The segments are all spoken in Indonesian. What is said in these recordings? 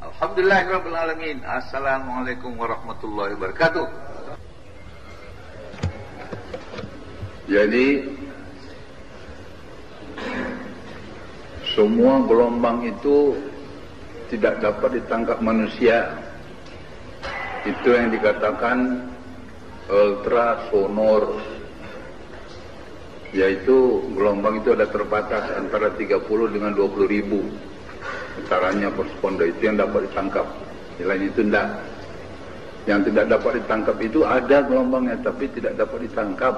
Alhamdulillahirabbil alamin. Assalamualaikum warahmatullahi wabarakatuh. Jadi semua gelombang itu tidak dapat ditangkap manusia. Itu yang dikatakan ultrasonor, yaitu gelombang itu ada terbatas antara 30 dengan 20 ribu getarannya per sekonda. Itu yang dapat ditangkap. Selain itu tidak. Yang tidak dapat ditangkap itu ada gelombangnya, tapi tidak dapat ditangkap,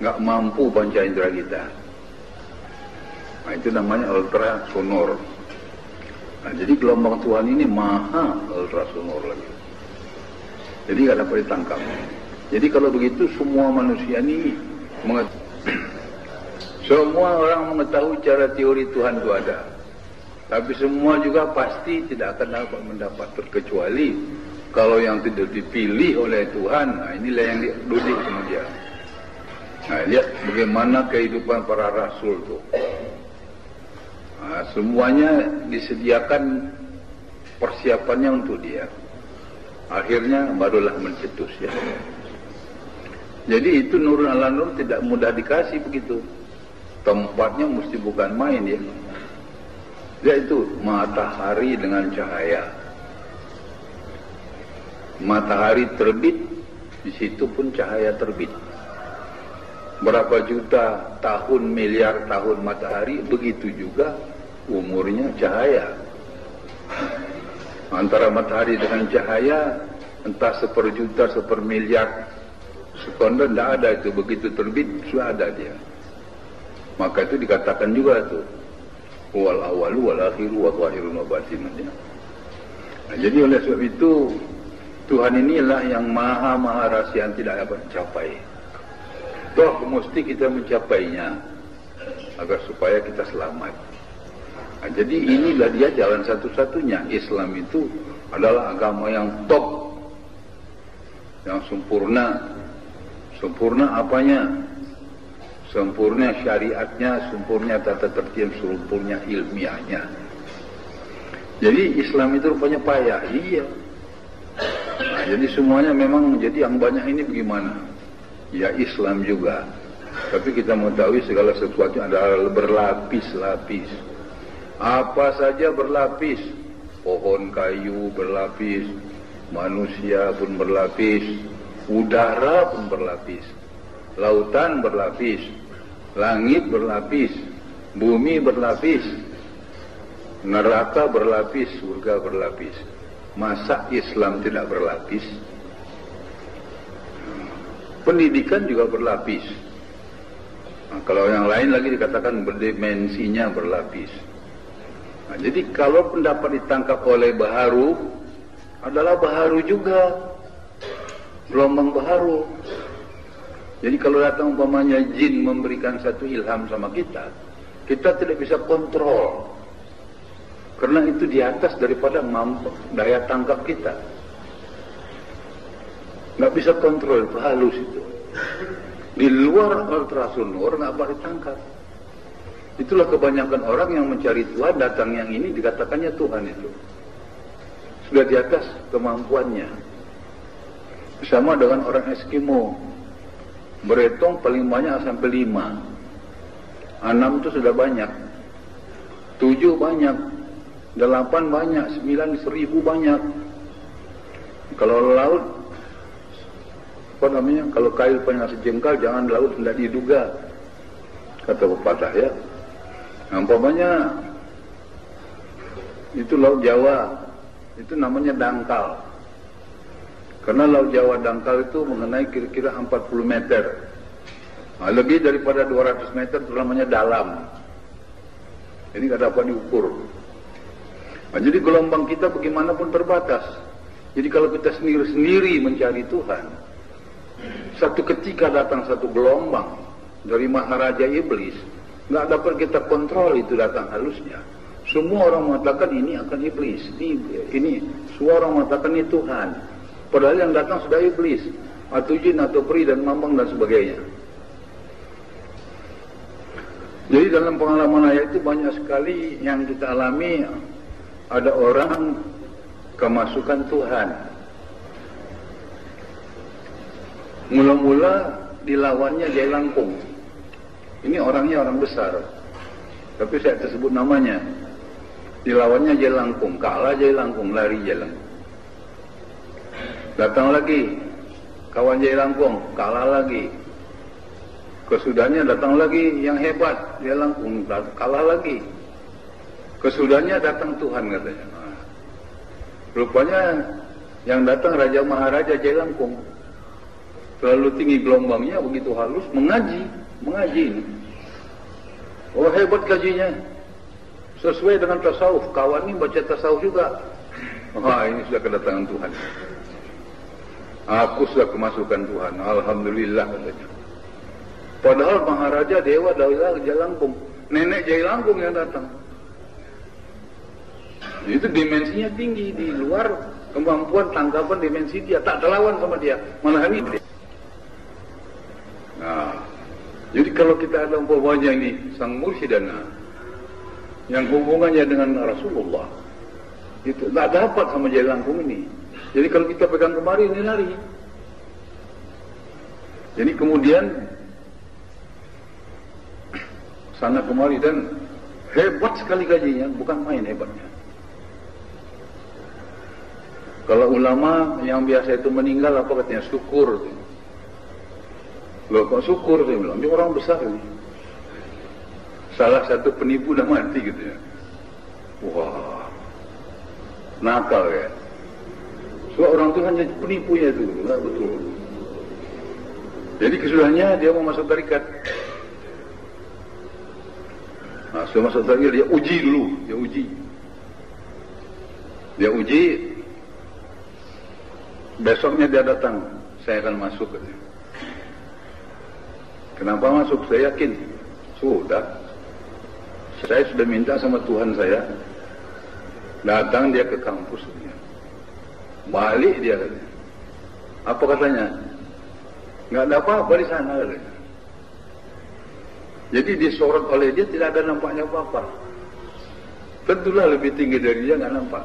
nggak mampu panca indera kita. Nah, itu namanya ultrasonor. Nah, jadi gelombang Tuhan ini maha ultrasonor lagi. Jadi nggak dapat ditangkap. Jadi kalau begitu semua manusia ini semua orang mengetahui cara teori Tuhan itu ada. Tapi semua juga pasti tidak akan dapat mendapat, terkecuali kalau yang tidak dipilih oleh Tuhan. Nah, inilah yang diudik sama dia. Nah, lihat bagaimana kehidupan para rasul itu. Nah, semuanya disediakan persiapannya untuk dia. Akhirnya barulah mencetus ya. Jadi itu nurun ala nur tidak mudah dikasih begitu. Tempatnya mesti bukan main ya. Yaitu matahari dengan cahaya. Matahari terbit, di situ pun cahaya terbit. Berapa juta tahun, miliar tahun matahari, begitu juga umurnya cahaya. Antara matahari dengan cahaya, entah seperjuta, sepermiliar sekonda, tidak ada itu. Begitu terbit, sudah ada dia. Maka itu dikatakan juga itu wal awalu wal akhiru wa zahirun wa batinun. Nah, jadi oleh sebab itu Tuhan inilah yang maha rahasia yang tidak dapat dicapai. Toh mesti kita mencapainya agar supaya kita selamat. Nah, jadi inilah dia jalan satu-satunya. Islam itu adalah agama yang top, yang sempurna. Sempurna apanya? Sempurna syariatnya, sempurna tata tertib, sempurna ilmiahnya. Jadi Islam itu rupanya payah. Iya. Nah, jadi semuanya memang, jadi yang banyak ini bagaimana? Ya Islam juga. Tapi kita mengetahui segala sesuatu adalah berlapis-lapis. Apa saja berlapis. Pohon kayu berlapis, manusia pun berlapis, udara pun berlapis, lautan berlapis, langit berlapis, bumi berlapis, neraka berlapis, surga berlapis. Masa Islam tidak berlapis? Pendidikan juga berlapis. Nah, kalau yang lain lagi dikatakan berdimensinya berlapis. Nah, jadi kalau pendapat ditangkap oleh baharu, adalah baharu juga, gelombang baharu. Jadi kalau datang umpamanya jin memberikan satu ilham sama kita, kita tidak bisa kontrol, karena itu di atas daripada daya tangkap kita. Nggak bisa kontrol, halus itu. Di luar ultrasonor nggak bisa ditangkap. Itulah kebanyakan orang yang mencari Tuhan, datang yang ini dikatakannya Tuhan itu. Sudah di atas kemampuannya. Sama dengan orang Eskimo. Beretong paling banyak sampai 5. 6 itu sudah banyak. 7 banyak. 8 banyak. 9 1000 banyak. Kalau laut, apa namanya? Kalau kail panjang sejengkal, jangan laut tidak diduga. Kata pepatah ya. Umpamanya itu Laut Jawa, itu namanya dangkal. Karena Laut Jawa dangkal itu mengenai kira-kira 40 meter. Nah, lebih daripada 200 meter itu namanya dalam. Ini tidak dapat diukur. Nah, jadi gelombang kita bagaimanapun terbatas. Jadi kalau kita sendiri-sendiri mencari Tuhan, satu ketika datang satu gelombang dari Maharaja Iblis, nggak dapat kita kontrol itu datang halusnya. Semua orang mengatakan ini akan iblis, ini semua orang mengatakan ini Tuhan. Padahal yang datang sudah iblis, atau jin, atau peri, dan mambang, dan sebagainya. Jadi dalam pengalaman ayat itu banyak sekali yang kita alami. Ada orang kemasukan Tuhan. Mula-mula dilawannya Jai Langkung. Ini orangnya orang besar, tapi saya tersebut namanya. Dilawannya Jai Langkung, kalah Jai Langkung, lari Jai Langkung. Datang lagi kawan Jai Langkung, kalah lagi. Kesudahnya datang lagi yang hebat, Jai Langkung, kalah lagi. Kesudahnya datang Tuhan katanya. Rupanya yang datang Raja Maharaja Jai Langkung. Terlalu tinggi gelombangnya, begitu halus, mengaji ini. Oh, hebat kajinya. Sesuai dengan tasawuf. Kawan ini baca tasawuf juga. Wah, ini sudah kedatangan Tuhan. Aku sudah kemasukan Tuhan. Alhamdulillah katanya. Padahal Maharaja Dewa Dawila Jai Langkung, nenek Jai Langkung yang datang. Itu dimensinya tinggi, di luar kemampuan tangkapan dimensi dia, tak terlawan sama dia, malah ini dia. Nah, jadi kalau kita ada umpamanya ini sang mursyidana yang hubungannya dengan Rasulullah, itu tak dapat sama Jai Langkung ini. Jadi kalau kita pegang kemari ini lari. Jadi kemudian sana kemari dan hebat sekali gajinya, bukan main hebatnya. Kalau ulama yang biasa itu meninggal apa katanya, syukur. Loh kok syukur, saya bilang, dia orang besar ini. Salah satu penipu dah mati gitu ya. Wah, nakal ya. So orang itu hanya penipunya itu, nah, betul. Jadi kesudahnya dia mau masuk tarikat. Nah, sebelum masuk tarikat dia uji dulu, dia uji. Besoknya dia datang, saya akan masuk katanya. Kenapa masuk? Saya yakin. Sudah. Saya sudah minta sama Tuhan saya. Datang dia ke kampus. Balik dia katanya. Apa katanya? Nggak ada apa-apa di sana katanya. Jadi disorot oleh dia, tidak ada nampaknya apa-apa. Tentulah lebih tinggi dari dia, nggak nampak.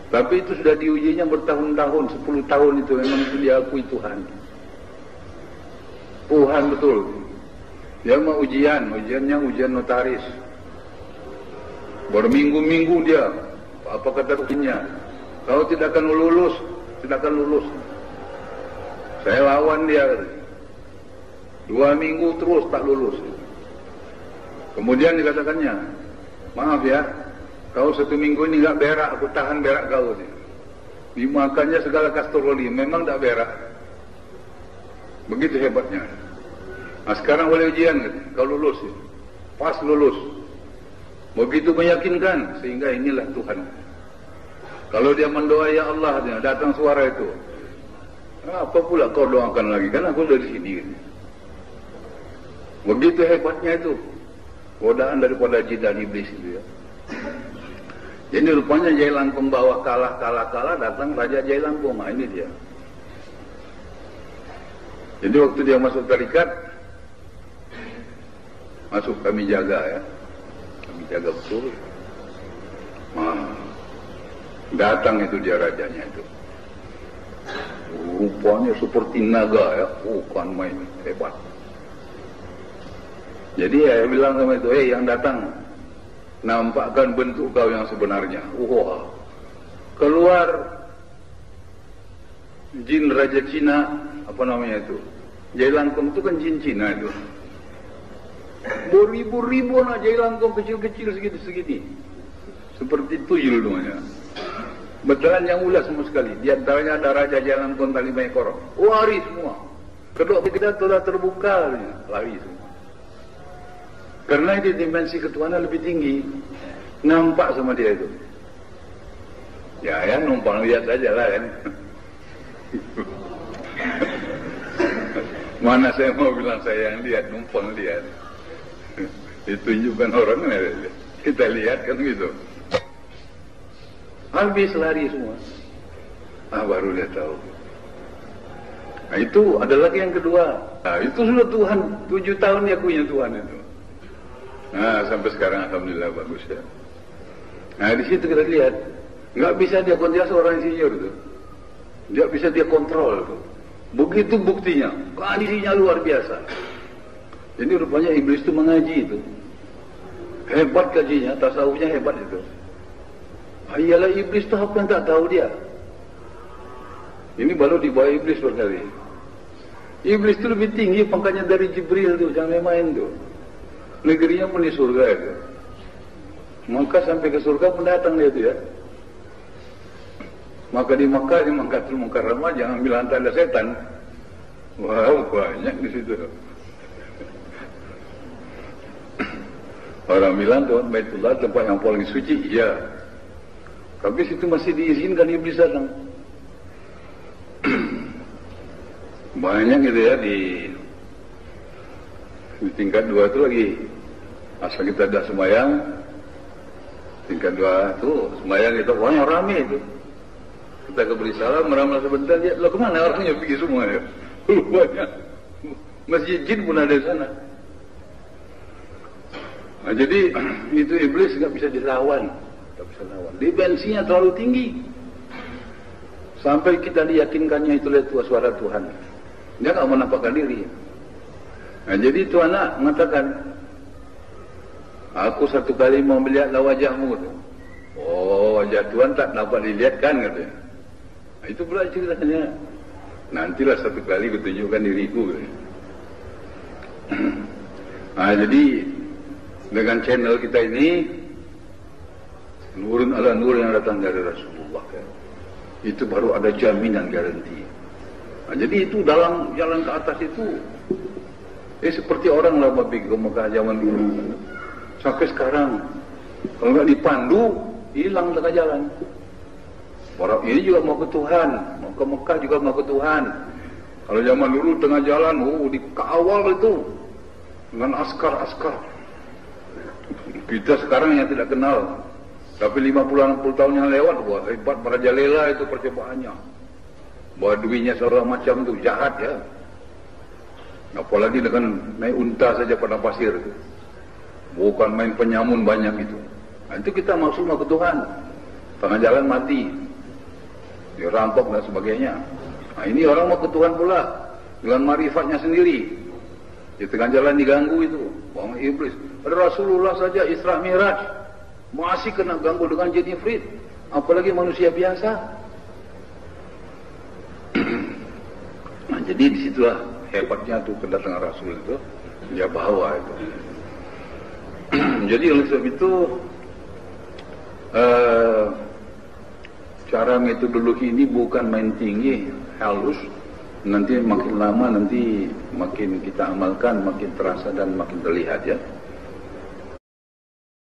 Tapi itu sudah diujinya bertahun-tahun, 10 tahun itu memang itu diakui Tuhan. Tuhan betul. Dia mau ujiannya ujian notaris. Berminggu-minggu dia, apa kata ujiannya? Kau tidak akan lulus, tidak akan lulus. Saya lawan dia. 2 minggu terus tak lulus. Kemudian dikatakannya, maaf ya, kau 1 minggu ini nggak berak, aku tahan berak kau. Dimakannya segala kastroli, memang tak berak. Begitu hebatnya. Nah sekarang boleh ujian, kau lulus. Pas lulus. Begitu meyakinkan, sehingga inilah Tuhan. Kalau dia mendoa ya Allah, dia datang suara itu. Apa pula kau doakan lagi? Kan aku dari sini. Begitu hebatnya itu. Godaan daripada jin dan iblis itu ya. Jadi rupanya Jai Langkung bawa kalah, datang Raja Jai Langkung. Nah ini dia. Jadi waktu dia masuk tarikat, masuk kami jaga ya. Kami jaga betul. Nah, datang itu dia rajanya itu. Rupanya seperti naga ya. Bukan main, hebat. Jadi ya bilang sama itu, yang datang, nampakkan bentuk kau yang sebenarnya. Wah, keluar jin Raja Cina, apa namanya itu? Jai Langkung itu kan jin Cina itu. Beribu-ribu anak Jai Langkung kecil-kecil segini. Seperti tuyul namanya. Betulan yang ulas semua sekali. Di antaranya ada Raja Jai Langkung 5 ekor. Lari semua. Kedua kita telah terbuka, lari semua. Karena itu dimensi ketuhanan lebih tinggi. Nampak sama dia itu. Ya numpang lihat aja lah kan. Mana saya mau bilang saya yang lihat, numpang lihat. Ditunjukkan orang, kita lihat kan gitu. Habis lari semua. Baru dia tahu. Nah itu ada lagi yang kedua. Nah itu sudah Tuhan, 7 tahun dia punya Tuhan itu. Nah sampai sekarang alhamdulillah bagus ya. Nah di situ kita lihat Nggak bisa dia kontrol seorang insinyur itu. Nggak bisa dia kontrol itu. Begitu buktinya, kondisinya luar biasa. Jadi rupanya iblis itu mengaji itu. Hebat kajinya, tasawufnya hebat itu. Iyalah iblis itu apa yang tak tahu dia. Ini baru di bawah iblis berkali. Iblis itu lebih tinggi pangkatnya dari Jibril tuh, jangan main tuh. Negerinya pun di surga itu. Maka sampai ke surga pun datang dia itu ya. Maka di Makkah, di Makkatul Mukarramah jangan bilang tanda setan. Wow, banyak di situ. Orang bilang tuh Baitullah tempat yang paling suci, iya. Tapi situ masih diizinkan iblis datang. Banyak gitu ya di tingkat 2 itu lagi. Asal kita ada sembahyang, tingkat 2 itu sembahyang itu orangnya rame itu. Kita keberi salam, meramal sebentar, ya, lo kemana orangnya pergi semua ya? Banyak. Masjid jin pun ada di sana. Nah, jadi itu iblis nggak bisa dilawan, nggak bisa lawan. Dimensinya terlalu tinggi, sampai kita diyakinkannya itu suara Tuhan. Dia nggak menampakkan diri. Nah, jadi itu anak mengatakan, aku satu kali mau melihatlah wajahmu. Oh, wajah Tuhan tak dapat dilihat kan katanya. Nah, itu pula ceritanya. Nantilah satu kali kutunjukkan diriku. Nah, jadi dengan channel kita ini, nurun ala nur yang datang dari Rasulullah kan? Itu baru ada jaminan garanti. Nah, jadi itu dalam jalan ke atas itu seperti orang lah pergi ke Mekah zaman dulu. Sampai sekarang kalau nggak dipandu hilang tengah jalan. Orang ini juga mau ke Tuhan, mau ke Mekah juga mau ke Tuhan. Kalau zaman dulu tengah jalan, dikawal itu dengan askar-askar. Kita sekarang yang tidak kenal, tapi 50-60 tahun yang lewat, wah hebat merajalela itu percobaannya. Baduinya segala macam itu jahat ya. Apalagi dengan naik unta saja pada pasir itu. Bukan main penyamun banyak itu. Nah, itu kita maksud mau ke Tuhan. Tengah jalan mati, dirampok dan sebagainya. Nah, ini orang mau ke Tuhan pula dengan marifatnya sendiri. Di tengah jalan diganggu itu, wong iblis. Rasulullah saja Isra Miraj masih kena ganggu dengan jin ifrit, apalagi manusia biasa. Nah, jadi disitulah hebatnya tuh kedatangan Rasul itu, dia bawa itu. Jadi oleh sebab itu cara metodologi ini bukan main tinggi, halus. Nanti makin lama nanti makin kita amalkan, makin terasa dan makin terlihat ya.